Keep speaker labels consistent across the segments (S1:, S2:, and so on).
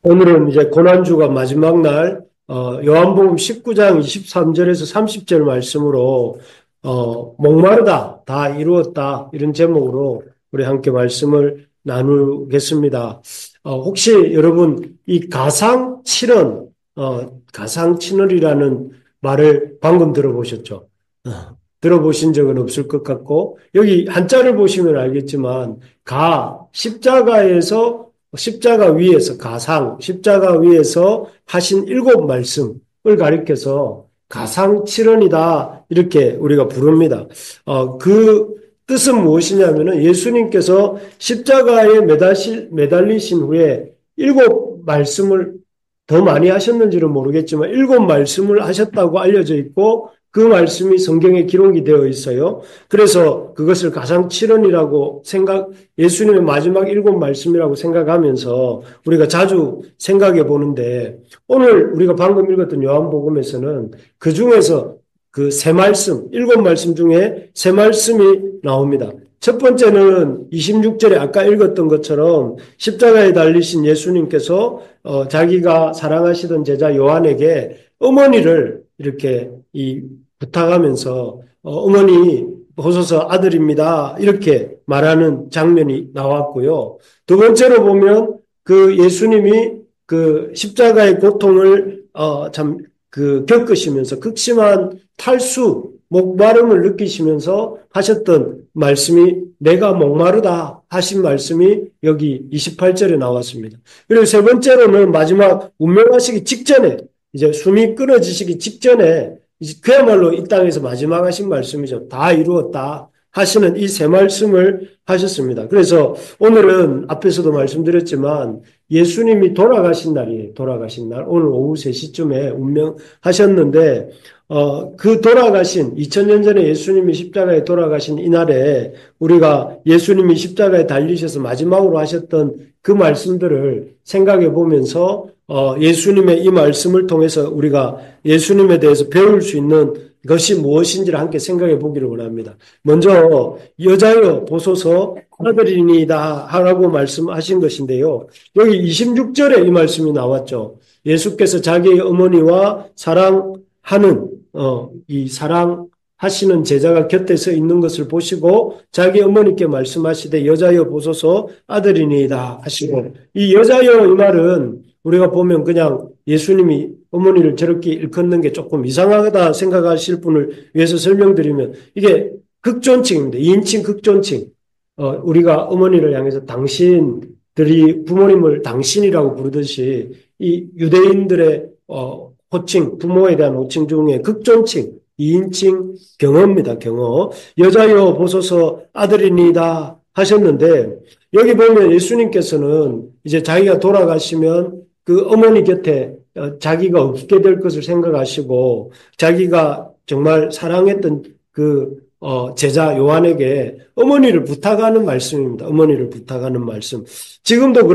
S1: 오늘은 이제 고난주가 마지막 날, 요한복음 19장 23절에서 30절 말씀으로, 목마르다, 다 이루었다, 이런 제목으로 우리 함께 말씀을 나누겠습니다. 혹시 여러분, 이 가상칠언, 가상친언이라는 말을 방금 들어보셨죠? 들어보신 적은 없을 것 같고, 여기 한자를 보시면 알겠지만, 십자가 위에서 십자가 위에서 하신 일곱 말씀을 가리켜서 가상칠언이다 이렇게 우리가 부릅니다. 그 뜻은 무엇이냐면은 예수님께서 십자가에 매달리신 후에 일곱 말씀을 더 많이 하셨는지는 모르겠지만 일곱 말씀을 하셨다고 알려져 있고 그 말씀이 성경에 기록이 되어 있어요. 그래서 그것을 가상칠언이라고 예수님의 마지막 일곱 말씀이라고 생각하면서 우리가 자주 생각해 보는데 오늘 우리가 방금 읽었던 요한복음에서는 그 중에서 그 세 말씀, 일곱 말씀 중에 세 말씀이 나옵니다. 첫 번째는 26절에 아까 읽었던 것처럼 십자가에 달리신 예수님께서 자기가 사랑하시던 제자 요한에게 어머니를 이렇게 부탁하면서 어머니 보소서 아들입니다. 이렇게 말하는 장면이 나왔고요. 두 번째로 보면 그 예수님이 그 십자가의 고통을 겪으시면서 극심한 탈수, 목마름을 느끼시면서 하셨던 말씀이 내가 목마르다 하신 말씀이 여기 28절에 나왔습니다. 그리고 세 번째로는 마지막 운명하시기 직전에 이제 숨이 끊어지시기 직전에 그야말로 이 땅에서 마지막 하신 말씀이죠. 다 이루었다 하시는 이 세 말씀을 하셨습니다. 그래서 오늘은 앞에서도 말씀드렸지만 예수님이 돌아가신 날이에요. 돌아가신 날. 오늘 오후 3시쯤에 운명하셨는데 그 돌아가신 2000년 전에 예수님이 십자가에 돌아가신 이날에 우리가 예수님이 십자가에 달리셔서 마지막으로 하셨던 그 말씀들을 생각해 보면서 예수님의 이 말씀을 통해서 우리가 예수님에 대해서 배울 수 있는 것이 무엇인지를 함께 생각해 보기를 원합니다. 먼저 여자여 보소서 아들이니이다 하라고 말씀하신 것인데요. 여기 26절에 이 말씀이 나왔죠. 예수께서 자기의 어머니와 이 사랑하시는 제자가 곁에 서 있는 것을 보시고 자기 어머니께 말씀하시되 여자여 보소서 아들이니이다 하시고 이 여자여 이 말은 우리가 보면 그냥 예수님이 어머니를 저렇게 일컫는 게 조금 이상하다 생각하실 분을 위해서 설명드리면 이게 극존칭입니다. 2인칭 극존칭. 우리가 어머니를 향해서 당신들이 부모님을 당신이라고 부르듯이 이 유대인들의 호칭, 부모에 대한 호칭 중에 극존칭, 2인칭 경어입니다. 경어. 여자여 보소서 아들이니다 하셨는데 여기 보면 예수님께서는 이제 자기가 돌아가시면 그 어머니 곁에 자기가 없게 될 것을 생각하시고 자기가 정말 사랑했던 그 제자 요한에게 어머니를 부탁하는 말씀입니다. 어머니를 부탁하는 말씀. 지금도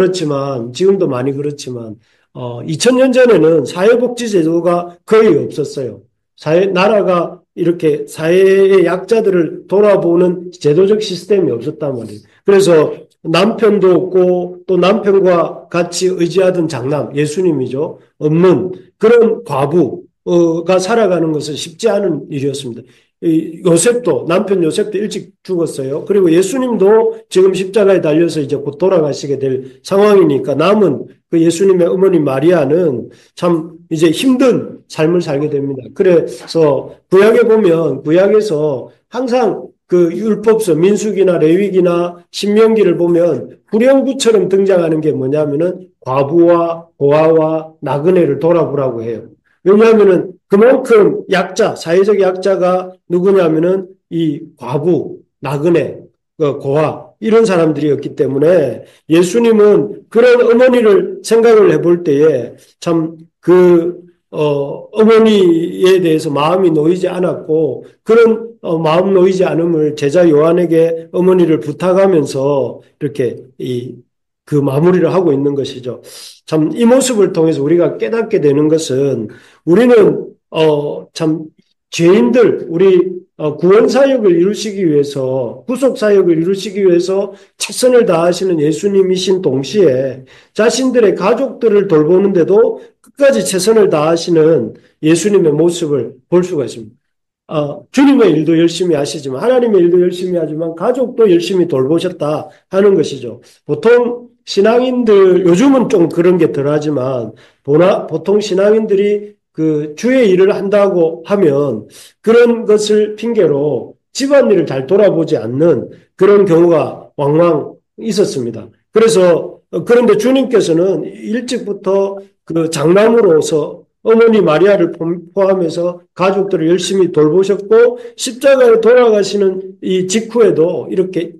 S1: 많이 그렇지만 2000년 전에는 사회복지 제도가 거의 없었어요. 나라가 이렇게 사회의 약자들을 돌아보는 제도적 시스템이 없었단 말이에요. 그래서 남편도 없고 또 남편과 같이 의지하던 장남, 예수님이죠. 없는 그런 과부가 살아가는 것은 쉽지 않은 일이었습니다. 남편 요셉도 일찍 죽었어요. 그리고 예수님도 지금 십자가에 달려서 이제 곧 돌아가시게 될 상황이니까 남은 그 예수님의 어머니 마리아는 참 이제 힘든 삶을 살게 됩니다. 그래서 구약에서 항상 그 율법서 민수기나 레위기나 신명기를 보면 후령부처럼 등장하는 게 뭐냐면은 과부와 고아와 나그네를 돌아보라고 해요. 왜냐하면은 그만큼 사회적 약자가 누구냐면은 이 과부, 나그네, 고아 이런 사람들이었기 때문에 예수님은 그런 어머니를 생각을 해볼 때에 참 어머니에 대해서 마음이 놓이지 않았고 그런 마음 놓이지 않음을 제자 요한에게 어머니를 부탁하면서 이렇게 그 마무리를 하고 있는 것이죠. 참 이 모습을 통해서 우리가 깨닫게 되는 것은 우리는 참 죄인들, 우리 구원 사역을 이루시기 위해서, 구속 사역을 이루시기 위해서 최선을 다하시는 예수님이신 동시에 자신들의 가족들을 돌보는데도 끝까지 최선을 다하시는 예수님의 모습을 볼 수가 있습니다. 주님의 일도 열심히 하시지만, 하나님의 일도 열심히 하지만, 가족도 열심히 돌보셨다 하는 것이죠. 보통 신앙인들, 요즘은 좀 그런 게 덜하지만, 보통 신앙인들이 그 주의 일을 한다고 하면 그런 것을 핑계로 집안일을 잘 돌아보지 않는 그런 경우가 왕왕 있었습니다. 그런데 주님께서는 일찍부터 그 장남으로서 어머니 마리아를 포함해서 가족들을 열심히 돌보셨고, 십자가에 돌아가시는 이 직후에도 이렇게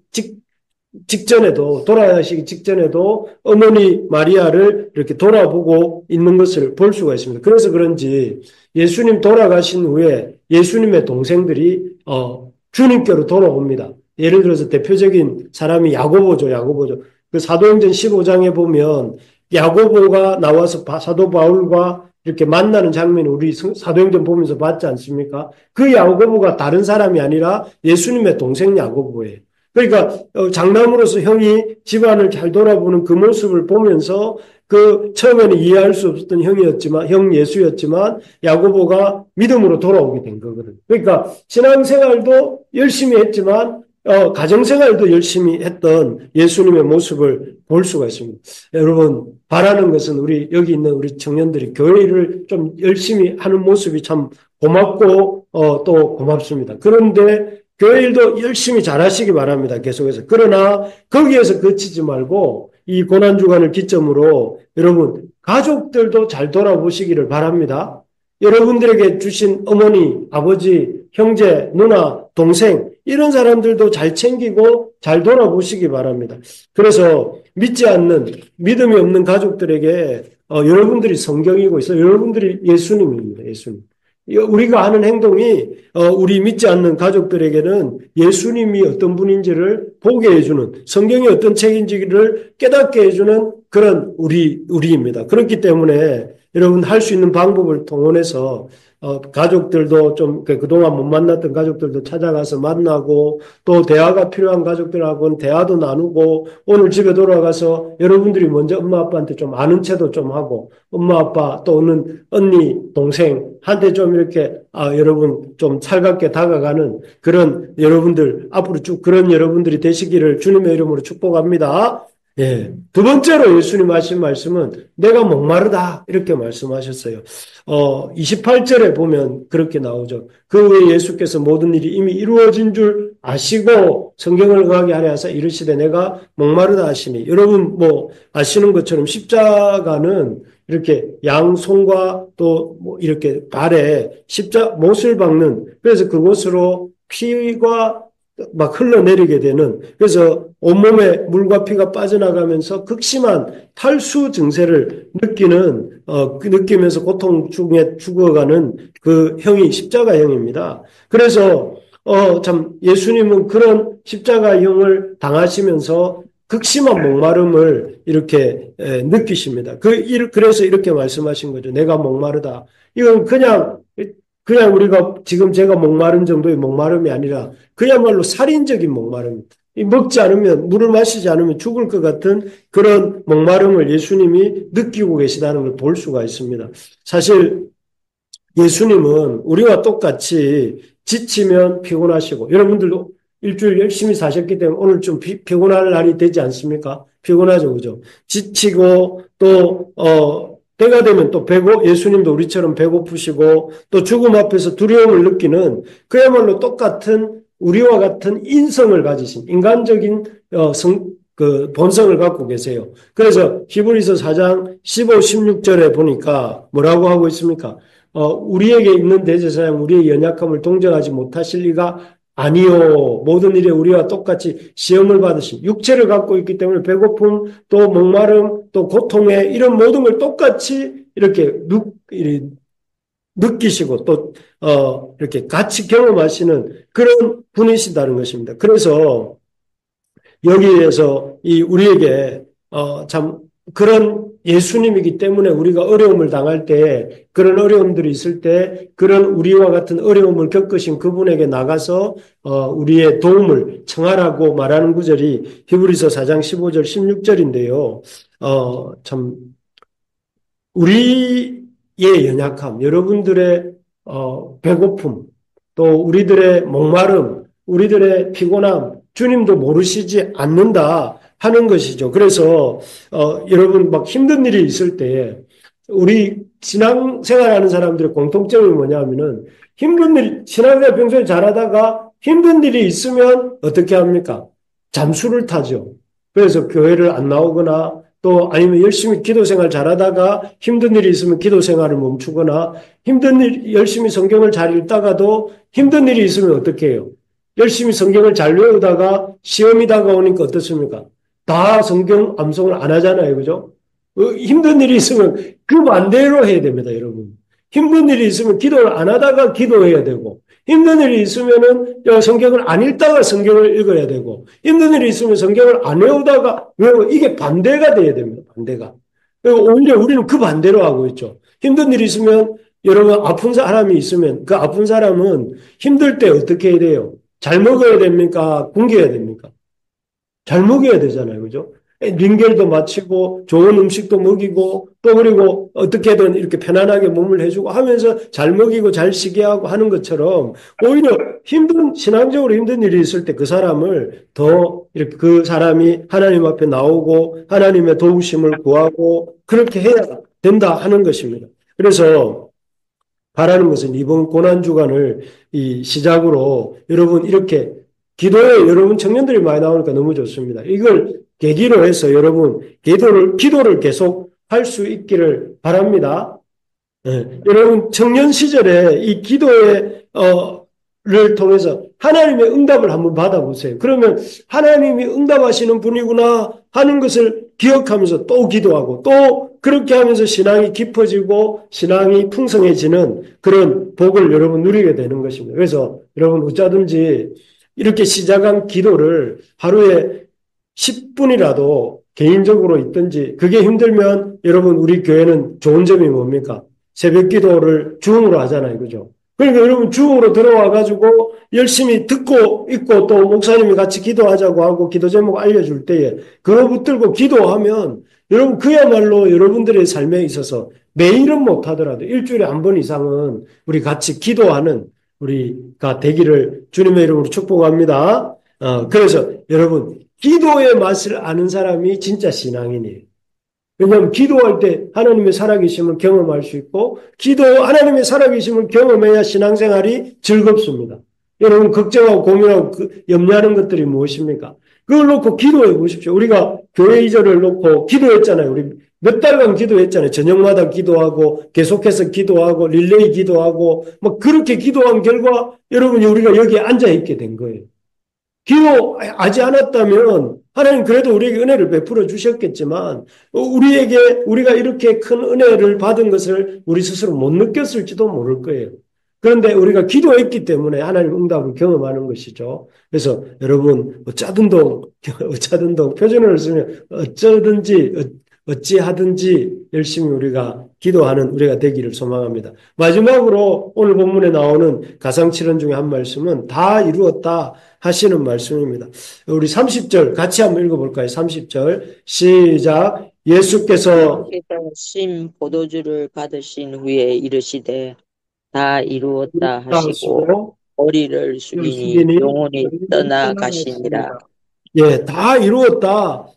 S1: 돌아가시기 직전에도 어머니 마리아를 이렇게 돌아보고 있는 것을 볼 수가 있습니다. 그래서 그런지 예수님 돌아가신 후에 예수님의 동생들이 주님께로 돌아옵니다. 예를 들어서 대표적인 사람이 야고보죠. 그 사도행전 15장에 보면 야고보가 나와서 사도 바울과 이렇게 만나는 장면을 우리 사도행전 보면서 봤지 않습니까? 그 야고보가 다른 사람이 아니라 예수님의 동생 야고보예요. 그러니까 장남으로서 형이 집안을 잘 돌아보는 그 모습을 보면서 그 처음에는 이해할 수 없었던 형 예수였지만 야고보가 믿음으로 돌아오게 된 거거든요. 그러니까 신앙생활도 열심히 했지만 가정생활도 열심히 했던 예수님의 모습을 볼 수가 있습니다. 여러분, 바라는 것은 여기 있는 우리 청년들이 교회를 좀 열심히 하는 모습이 참 고맙고 또 고맙습니다. 그런데 교회 일도 열심히 잘하시기 바랍니다. 계속해서. 그러나 거기에서 그치지 말고 이 고난주간을 기점으로 여러분 가족들도 잘 돌아보시기를 바랍니다. 여러분들에게 주신 어머니, 아버지, 형제, 누나, 동생 이런 사람들도 잘 챙기고 잘 돌아보시기 바랍니다. 그래서 믿음이 없는 가족들에게 여러분들이 성경이고 있어요. 여러분들이 예수님입니다. 예수님. 우리가 하는 행동이 우리 믿지 않는 가족들에게는 예수님이 어떤 분인지를 보게 해주는, 성경이 어떤 책인지를 깨닫게 해주는 그런 우리입니다. 그렇기 때문에 여러분 할 수 있는 방법을 동원해서 가족들도 좀 그동안 못 만났던 가족들도 찾아가서 만나고 또 대화가 필요한 가족들하고는 대화도 나누고 오늘 집에 돌아가서 여러분들이 먼저 엄마 아빠한테 좀 아는 체도 좀 하고 엄마 아빠 또는 언니 동생한테 좀 이렇게 여러분 좀 살갑게 다가가는 그런 여러분들 앞으로 쭉 그런 여러분들이 되시기를 주님의 이름으로 축복합니다. 예. 두 번째로 예수님 하신 말씀은 내가 목마르다 이렇게 말씀하셨어요. 28절에 보면 그렇게 나오죠. 그 후에 예수께서 모든 일이 이미 이루어진 줄 아시고 성경을 응하게 하려 하사 이르시되 내가 목마르다 하시니 여러분 뭐 아시는 것처럼 십자가는 이렇게 양손과 또 뭐 이렇게 발에 못을 박는 그래서 그곳으로 피가 막 흘러내리게 되는 그래서 온몸에 물과 피가 빠져나가면서 극심한 탈수 증세를 느끼면서 고통 중에 죽어가는 그 형이 십자가형입니다. 그래서 참 예수님은 그런 십자가형을 당하시면서 극심한 목마름을 이렇게 느끼십니다. 그래서 이렇게 말씀하신 거죠. 내가 목마르다. 이건 그냥 우리가 지금 제가 목마른 정도의 목마름이 아니라 그야말로 살인적인 목마름. 먹지 않으면 물을 마시지 않으면 죽을 것 같은 그런 목마름을 예수님이 느끼고 계시다는 걸 볼 수가 있습니다. 사실 예수님은 우리와 똑같이 지치면 피곤하시고 여러분들도 일주일 열심히 사셨기 때문에 오늘 좀 피곤할 날이 되지 않습니까? 피곤하죠, 그죠? 지치고 또 때가 되면 또 예수님도 우리처럼 배고프시고 또 죽음 앞에서 두려움을 느끼는 그야말로 똑같은 우리와 같은 인성을 가지신 인간적인 본성을 갖고 계세요. 그래서 히브리서 4장 15, 16절에 보니까 뭐라고 하고 있습니까? 우리에게 있는 대제사장 우리의 연약함을 동정하지 못하실 리가 아니요. 모든 일에 우리와 똑같이 시험을 받으신 육체를 갖고 있기 때문에 배고픔, 또 목마름, 또 고통에 이런 모든 걸 똑같이 이렇게 느끼시고 또 이렇게 같이 경험하시는 그런 분이시다는 것입니다. 그래서 여기에서 우리에게 참 그런 예수님이기 때문에 우리가 어려움을 당할 때, 그런 어려움들이 있을 때, 그런 우리와 같은 어려움을 겪으신 그분에게 나가서 우리의 도움을 청하라고 말하는 구절이 히브리서 4장 15절, 16절인데요. 참 우리의 연약함, 여러분들의 배고픔, 또 우리들의 목마름, 우리들의 피곤함, 주님도 모르시지 않는다 하는 것이죠. 그래서 여러분 막 힘든 일이 있을 때 우리 신앙생활하는 사람들의 공통점이 뭐냐면은 힘든 일, 신앙생활 평소에 잘하다가 힘든 일이 있으면 어떻게 합니까? 잠수를 타죠. 그래서 교회를 안 나오거나 또 아니면 열심히 기도 생활 잘하다가 힘든 일이 있으면 기도 생활을 멈추거나 힘든 일, 열심히 성경을 잘 읽다가도 힘든 일이 있으면 어떻게 해요? 열심히 성경을 잘 외우다가 시험이 다가오니까 어떻습니까? 다 성경 암송을 안 하잖아요. 그죠? 힘든 일이 있으면 그 반대로 해야 됩니다, 여러분. 힘든 일이 있으면 기도를 안 하다가 기도해야 되고, 힘든 일이 있으면은 성경을 안 읽다가 성경을 읽어야 되고, 힘든 일이 있으면 성경을 안 외우다가 외우고, 이게 반대가 돼야 됩니다, 반대가. 오히려 우리는 그 반대로 하고 있죠. 힘든 일이 있으면, 여러분, 아픈 사람이 있으면, 그 아픈 사람은 힘들 때 어떻게 해야 돼요? 잘 먹어야 됩니까? 굶겨야 됩니까? 잘 먹여야 되잖아요. 그죠? 링겔도 마치고 좋은 음식도 먹이고 또 그리고 어떻게든 이렇게 편안하게 몸을 해주고 하면서 잘 먹이고 잘 쉬게 하고 하는 것처럼 오히려 신앙적으로 힘든 일이 있을 때 그 사람을 더 이렇게 그 사람이 하나님 앞에 나오고 하나님의 도우심을 구하고 그렇게 해야 된다 하는 것입니다. 그래서 바라는 것은 이번 고난주간을 이 시작으로 여러분 이렇게 기도에 여러분 청년들이 많이 나오니까 너무 좋습니다. 이걸 계기로 해서 여러분 기도를 계속 할 수 있기를 바랍니다. 여러분 청년 시절에 이 기도의 를 통해서 하나님의 응답을 한번 받아보세요. 그러면 하나님이 응답하시는 분이구나 하는 것을 기억하면서 또 기도하고 또 그렇게 하면서 신앙이 깊어지고 신앙이 풍성해지는 그런 복을 여러분 누리게 되는 것입니다. 그래서 여러분 어쩌든지 이렇게 시작한 기도를 하루에 10분이라도 개인적으로 있든지 그게 힘들면 여러분 우리 교회는 좋은 점이 뭡니까? 새벽 기도를 중으로 하잖아요. 그죠? 그러니까 여러분 중으로 들어와 가지고 열심히 듣고 있고 또 목사님이 같이 기도하자고 하고 기도 제목 알려줄 때에 그거 붙들고 기도하면 여러분 그야말로 여러분들의 삶에 있어서 매일은 못하더라도 일주일에 한 번 이상은 우리 같이 기도하는 우리가 되기를 주님의 이름으로 축복합니다. 그래서 여러분 기도의 맛을 아는 사람이 진짜 신앙인이에요. 왜냐하면 기도할 때 하나님의 살아계심을 경험할 수 있고 하나님의 살아계심을 경험해야 신앙생활이 즐겁습니다. 여러분 걱정하고 고민하고 염려하는 것들이 무엇입니까? 그걸 놓고 기도해 보십시오. 우리가 교회 이절을 놓고 기도했잖아요. 우리 몇 달간 기도했잖아요. 저녁마다 기도하고 계속해서 기도하고 릴레이 기도하고 뭐 그렇게 기도한 결과 여러분이 우리가 여기에 앉아 있게 된 거예요. 기도하지 않았다면 하나님 그래도 우리에게 은혜를 베풀어 주셨겠지만 우리가 이렇게 큰 은혜를 받은 것을 우리 스스로 못 느꼈을지도 모를 거예요. 그런데 우리가 기도했기 때문에 하나님 응답을 경험하는 것이죠. 그래서 여러분 어쩌든동 표준어를 쓰면 어찌하든지 열심히 우리가 기도하는 우리가 되기를 소망합니다. 마지막으로 오늘 본문에 나오는 가상칠언 중에 한 말씀은 다 이루었다 하시는 말씀입니다. 우리 30절 같이 한번 읽어볼까요? 30절 시작. 예수께서
S2: 신 포도주를 받으신 후에 이르시되 다 이루었다 하시고 머리를 숙이니 영혼이 떠나가시니라.
S1: 예, 다 이루었다.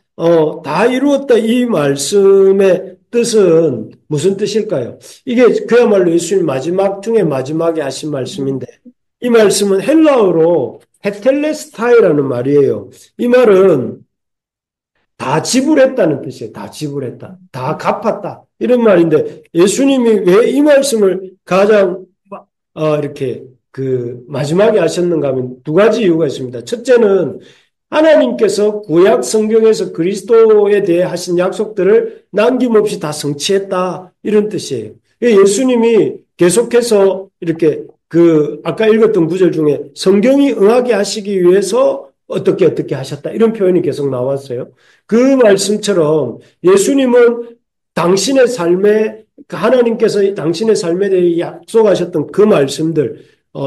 S1: 다 이루었다. 이 말씀의 뜻은 무슨 뜻일까요? 이게 그야말로 예수님 마지막 중에 마지막에 하신 말씀인데, 이 말씀은 헬라어로 헤텔레스타이라는 말이에요. 이 말은 다 지불했다는 뜻이에요. 다 지불했다. 다 갚았다. 이런 말인데, 예수님이 왜 이 말씀을 가장, 이렇게, 마지막에 하셨는가 하면 두 가지 이유가 있습니다. 첫째는 하나님께서 구약 성경에서 그리스도에 대해 하신 약속들을 남김없이 다 성취했다. 이런 뜻이에요. 예수님이 계속해서 이렇게 아까 읽었던 구절 중에 성경이 응하게 하시기 위해서 어떻게 하셨다. 이런 표현이 계속 나왔어요. 그 말씀처럼 예수님은 당신의 삶에, 하나님께서 당신의 삶에 대해 약속하셨던 그 말씀들,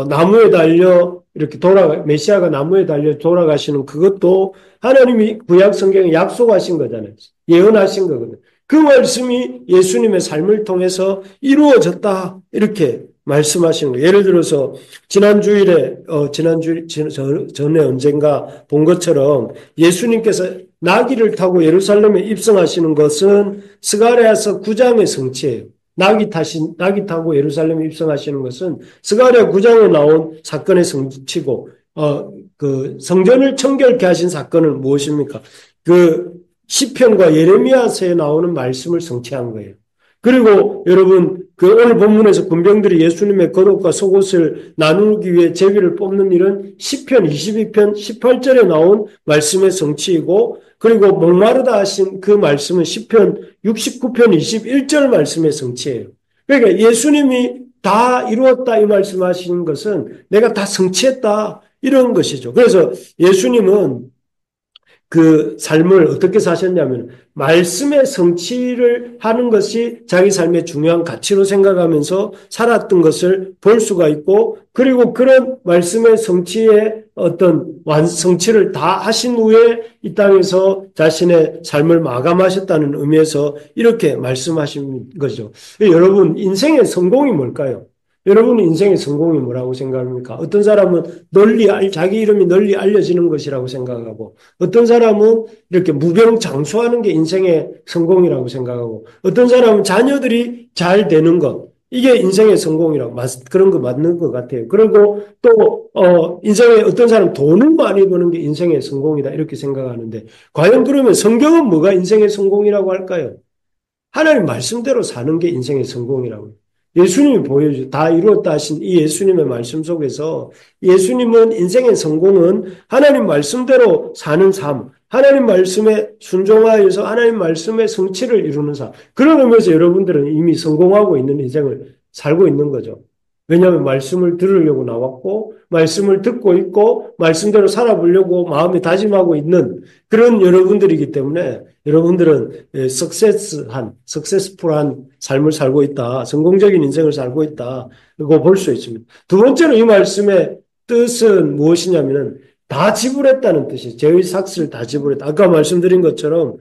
S1: 나무에 달려 이렇게 메시아가 나무에 달려 돌아가시는 그것도 하나님이 구약 성경에 약속하신 거잖아요. 예언하신 거거든요. 그 말씀이 예수님의 삶을 통해서 이루어졌다. 이렇게 말씀하시는 거예요. 예를 들어서 전에 언젠가 본 것처럼 예수님께서 나귀를 타고 예루살렘에 입성하시는 것은 스가랴서 9장의 성취예요. 나귀 타고 예루살렘에 입성하시는 것은 스가랴 9장에 나온 사건의 성취고, 그 성전을 청결케 하신 사건은 무엇입니까? 그 시편과 예레미야서에 나오는 말씀을 성취한 거예요. 그리고 여러분, 그 오늘 본문에서 군병들이 예수님의 겉옷과 속옷을 나누기 위해 제비를 뽑는 일은 시편 22편 18절에 나온 말씀의 성취이고, 그리고 목마르다 하신 그 말씀은 시편 69편 21절 말씀의 성취예요. 그러니까 예수님이 다 이루었다 이 말씀하시는 것은 내가 다 성취했다 이런 것이죠. 그래서 예수님은 그 삶을 어떻게 사셨냐면 말씀의 성취를 하는 것이 자기 삶의 중요한 가치로 생각하면서 살았던 것을 볼 수가 있고, 그리고 그런 말씀의 성취의 어떤 성취를 다 하신 후에 이 땅에서 자신의 삶을 마감하셨다는 의미에서 이렇게 말씀하신 거죠. 여러분, 인생의 성공이 뭘까요? 여러분 인생의 성공이 뭐라고 생각합니까? 어떤 사람은 자기 이름이 널리 알려지는 것이라고 생각하고, 어떤 사람은 이렇게 무병장수하는 게 인생의 성공이라고 생각하고, 어떤 사람은 자녀들이 잘 되는 것, 이게 인생의 성공이라고, 그런 거 맞는 것 같아요. 그리고 또, 인생에 어떤 사람은 돈을 많이 버는 게 인생의 성공이다, 이렇게 생각하는데, 과연 그러면 성경은 뭐가 인생의 성공이라고 할까요? 하나님 말씀대로 사는 게 인생의 성공이라고요. 예수님이 다 이루었다 하신 이 예수님의 말씀 속에서 예수님은 인생의 성공은 하나님 말씀대로 사는 삶, 하나님 말씀에 순종하여서 하나님 말씀의 성취를 이루는 삶. 그런 의미에서 여러분들은 이미 성공하고 있는 인생을 살고 있는 거죠. 왜냐하면 말씀을 들으려고 나왔고, 말씀을 듣고 있고, 말씀대로 살아보려고 마음에 다짐하고 있는 그런 여러분들이기 때문에 여러분들은 석세스풀한 삶을 살고 있다. 성공적인 인생을 살고 있다. 이거 볼 수 있습니다. 두 번째로 이 말씀의 뜻은 무엇이냐면은 다 지불했다는 뜻이에요. 죄의 삭스를 다 지불했다. 아까 말씀드린 것처럼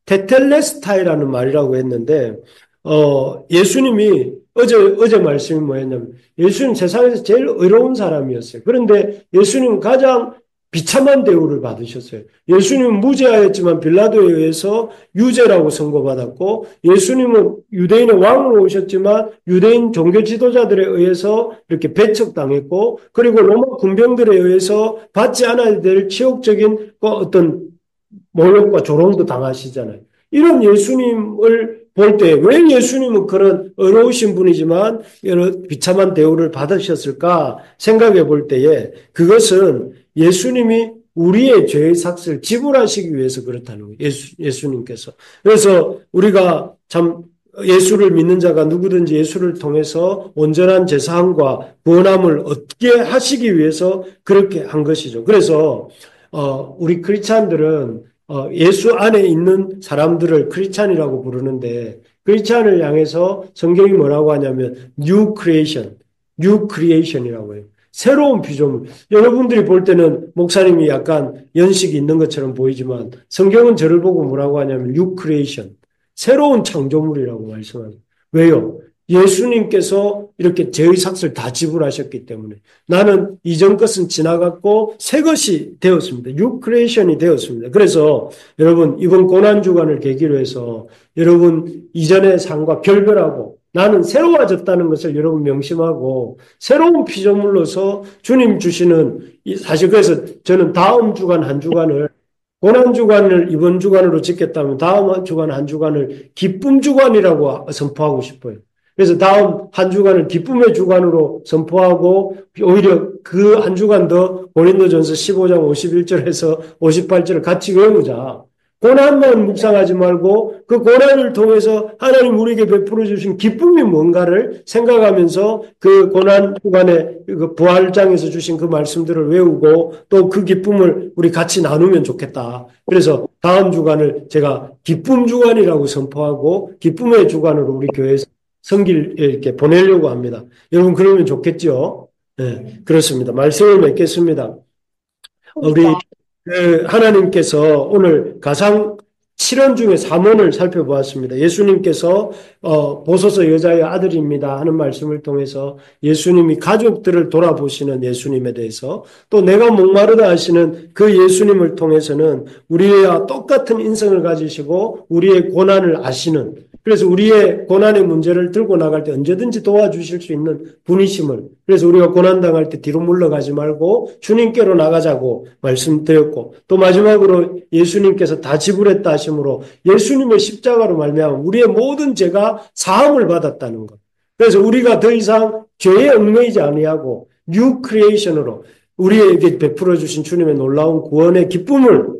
S1: 테텔레스타이라는 말이라고 했는데, 예수님이 어제 말씀이 뭐였냐면 예수님 세상에서 제일 의로운 사람이었어요. 그런데 예수님은 가장 비참한 대우를 받으셨어요. 예수님은 무죄하였지만 빌라도에 의해서 유죄라고 선고받았고, 예수님은 유대인의 왕으로 오셨지만 유대인 종교 지도자들에 의해서 이렇게 배척당했고, 그리고 로마 군병들에 의해서 받지 않아야 될 치욕적인 어떤 모욕과 조롱도 당하시잖아요. 이런 예수님을 볼 때 왜 예수님은 그런 어려우신 분이지만 이런 비참한 대우를 받으셨을까 생각해 볼 때에 그것은 예수님이 우리의 죄의 삭스를 지불하시기 위해서 그렇다는 거예요. 예수님께서. 그래서 우리가 참 예수를 믿는 자가 누구든지 예수를 통해서 온전한 제사함과 구원함을 얻게 하시기 위해서 그렇게 한 것이죠. 그래서 우리 크리스찬들은 예수 안에 있는 사람들을 크리스찬이라고 부르는데, 크리스찬을 향해서 성경이 뭐라고 하냐면 New Creation이라고 해요. 새로운 피조물. 여러분들이 볼 때는 목사님이 약간 연식이 있는 것처럼 보이지만 성경은 저를 보고 뭐라고 하냐면 New Creation, 새로운 창조물이라고 말씀합니다. 왜요? 예수님께서 이렇게 죄의 삭스를 다 지불하셨기 때문에 나는 이전 것은 지나갔고 새 것이 되었습니다. New Creation이 되었습니다. 그래서 여러분 이번 고난주간을 계기로 해서 여러분 이전의 삶과 결별하고 나는 새로워졌다는 것을 여러분 명심하고 새로운 피조물로서 주님 주시는 사실 그래서 저는 다음 주간 한 주간을 고난주간을 이번 주간으로 짓겠다면 다음 주간 한 주간을 기쁨 주간이라고 선포하고 싶어요. 그래서 다음 한 주간을 기쁨의 주간으로 선포하고 오히려 그 한 주간 더 고린도전서 15장 51절에서 58절을 같이 외우자. 고난만 묵상하지 말고 그 고난을 통해서 하나님 우리에게 베풀어 주신 기쁨이 뭔가를 생각하면서 그 고난 주간에 그 부활장에서 주신 그 말씀들을 외우고 또 그 기쁨을 우리 같이 나누면 좋겠다. 그래서 다음 주간을 제가 기쁨 주간이라고 선포하고 기쁨의 주간으로 우리 교회에서 성기를 이렇게 보내려고 합니다. 여러분 그러면 좋겠죠? 네, 그렇습니다. 말씀을 맺겠습니다. 우리 하나님께서 오늘 가상 7원 중에 3원을 살펴보았습니다. 예수님께서 보소서 여자의 아들입니다 하는 말씀을 통해서 예수님이 가족들을 돌아보시는 예수님에 대해서 또 내가 목마르다 하시는 그 예수님을 통해서는 우리와 똑같은 인성을 가지시고 우리의 고난을 아시는 그래서 우리의 고난의 문제를 들고 나갈 때 언제든지 도와주실 수 있는 분이심을 그래서 우리가 고난당할 때 뒤로 물러가지 말고 주님께로 나가자고 말씀드렸고 또 마지막으로 예수님께서 다 지불했다 하심으로 예수님의 십자가로 말미암아 우리의 모든 죄가 사함을 받았다는 것. 그래서 우리가 더 이상 죄에 얽매이지 아니하고 뉴 크리에이션으로 우리에게 베풀어 주신 주님의 놀라운 구원의 기쁨을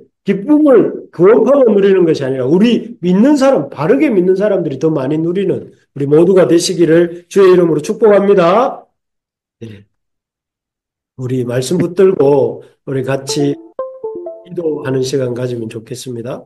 S1: 구원파만 누리는 것이 아니라 우리 믿는 사람, 바르게 믿는 사람들이 더 많이 누리는 우리 모두가 되시기를 주의 이름으로 축복합니다. 네. 우리 말씀 붙들고 우리 같이 기도하는 시간 가지면 좋겠습니다.